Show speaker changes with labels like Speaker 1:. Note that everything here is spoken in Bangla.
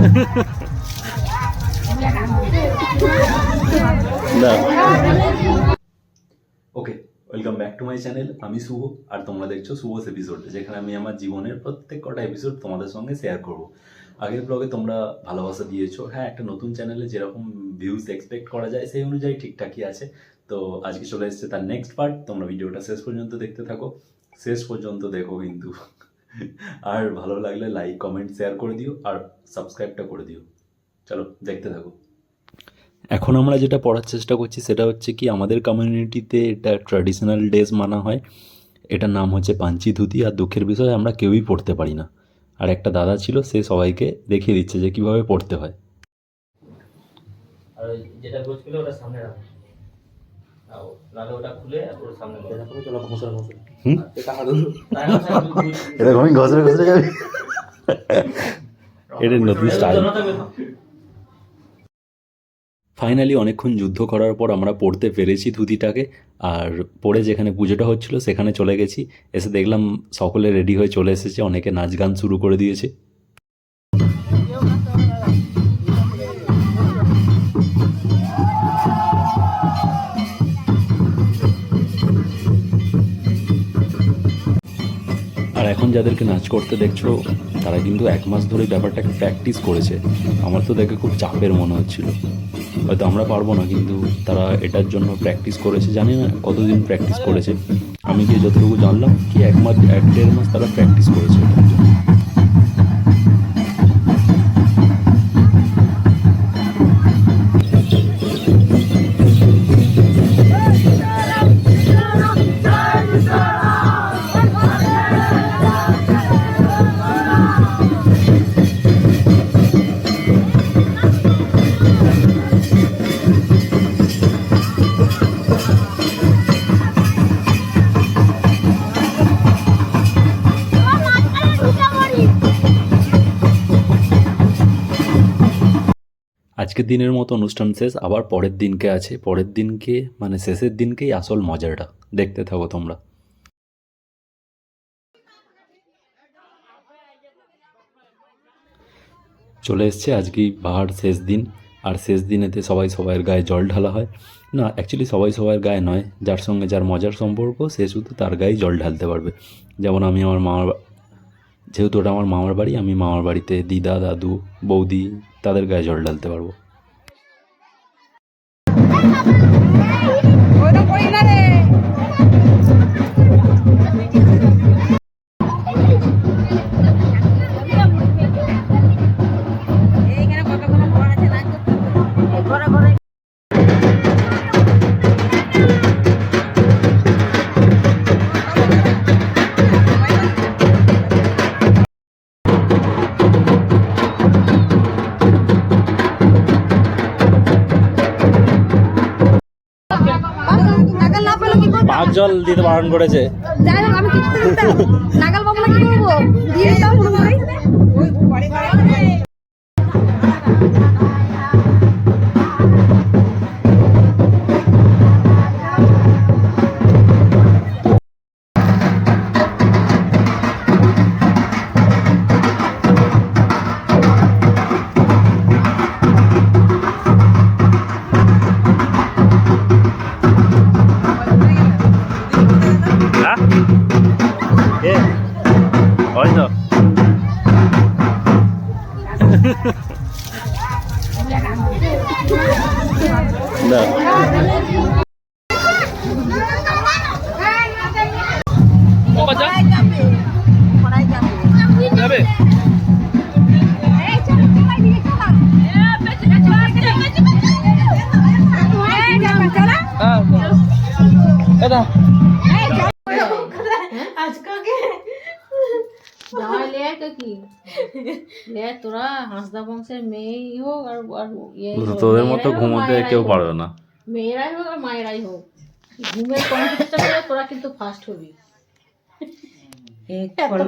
Speaker 1: Okay, welcome back to my channel. আমি শুভ, আর তোমরা দেখছো শুভস এপিসোড, যেখানে আমি আমার জীবনের প্রত্যেক কটা এপিসোড তোমাদের সঙ্গে শেয়ার করব। আগের ব্লগে তোমরা ভালোবাসা দিয়েছো, হ্যাঁ, একটা নতুন চ্যানেলে যেরকম ভিউজ এক্সপেক্ট করা যায় সেই অনুযায়ী ঠিকঠাকই আছে। তো আজকে চলে এসেছে তার নেক্সট পার্ট। তোমরা ভিডিওটা শেষ পর্যন্ত দেখতে থাকো, শেষ পর্যন্ত দেখো কিন্তু। আর ভালো লাগলে লাইক, কমেন্ট, শেয়ার করে দিও, আর সাবস্ক্রাইবটা করে দিও। চলো দেখতে থাকো। এখন আমরা যেটা পড়ার চেষ্টা করছি সেটা হচ্ছে কি, আমাদের কমিউনিটিতে এটা ট্র্যাডিশনাল ড্রেস মানা হয়। এটার নাম হচ্ছে পাঞ্চি ধুতি। আর দুঃখের বিষয়, আমরা কেউই পড়তে পারি না। আর একটা দাদা ছিল, সে সবাইকে দেখিয়ে দিচ্ছে যে কিভাবে পড়তে হয়।
Speaker 2: আর যেটা গোছগুলো ওটা সামনে রাখো, নাহলে ওটা খুলে ওর সামনে
Speaker 1: এরকমই ঘষরে ঘষরে যাবে। এটা নতুন স্টাইল। ফাইনালি অনেকক্ষণ যুদ্ধ করার পর আমরা পড়তে পেরেছি ধুতিটাকে। আর পরে যেখানে পুজোটা হচ্ছিল সেখানে চলে গেছি। এসে দেখলাম সকলে রেডি হয়ে চলে এসেছে, অনেকে নাচ গান শুরু করে দিয়েছে। আর এখন যাদেরকে নাচ করতে দেখছো, তারা কিন্তু 1 মাস ধরে ব্যাপারটাকে প্র্যাকটিস করেছে। আমার তো দেখে খুব চাপের মনে হচ্ছিল, হয়তো আমরা পারবো না, কিন্তু তারা এটার জন্য প্র্যাকটিস করেছে। জানি না কতদিন প্র্যাকটিস করেছে, আমি গিয়ে যতটুকু জানলাম কি 1-1.5 মাস তারা প্র্যাকটিস করেছে এটার জন্য। আজকের দিনের মতো অনুষ্ঠান শেষ, আবার পরের দিনকে আছে। পরের দিনকে মানে শেষের দিনকেই আসল মজাটা, দেখতে থাকো তোমরা। চলে এসছে আজকেই বাহার শেষ দিন। আর শেষ দিনেতে সবাই সবার গায়ে জল ঢালা হয়। না, অ্যাকচুয়ালি সবাই সবার গায়ে নয়, যার সঙ্গে যার মজার সম্পর্ক সে শুধু তার গায়ে জল ঢালতে পারবে। যেমন আমি আমার মামার, যেহেতু ওটা আমার মামার বাড়ি, আমি মামার বাড়িতে দিদা, দাদু, বৌদি তাদের গায়ে জল ঢালতে পারবো। পাঁচ জল দিতে বারণ করেছে।
Speaker 3: যাই হোক, আমি কিছু নাগাল বাবু কি করবো, দিয়ে দাও পুরোপুরি। তোরা হাঁসদা বংশের মেয়েই হোক আর
Speaker 1: তোদের মতো ঘুমোতে কেউ পারবে না,
Speaker 3: মেয়েরাই হোক আর মায়েরাই হোক, ঘুমের কম্পিটিশনে তোরা কিন্তু ফার্স্ট হবি।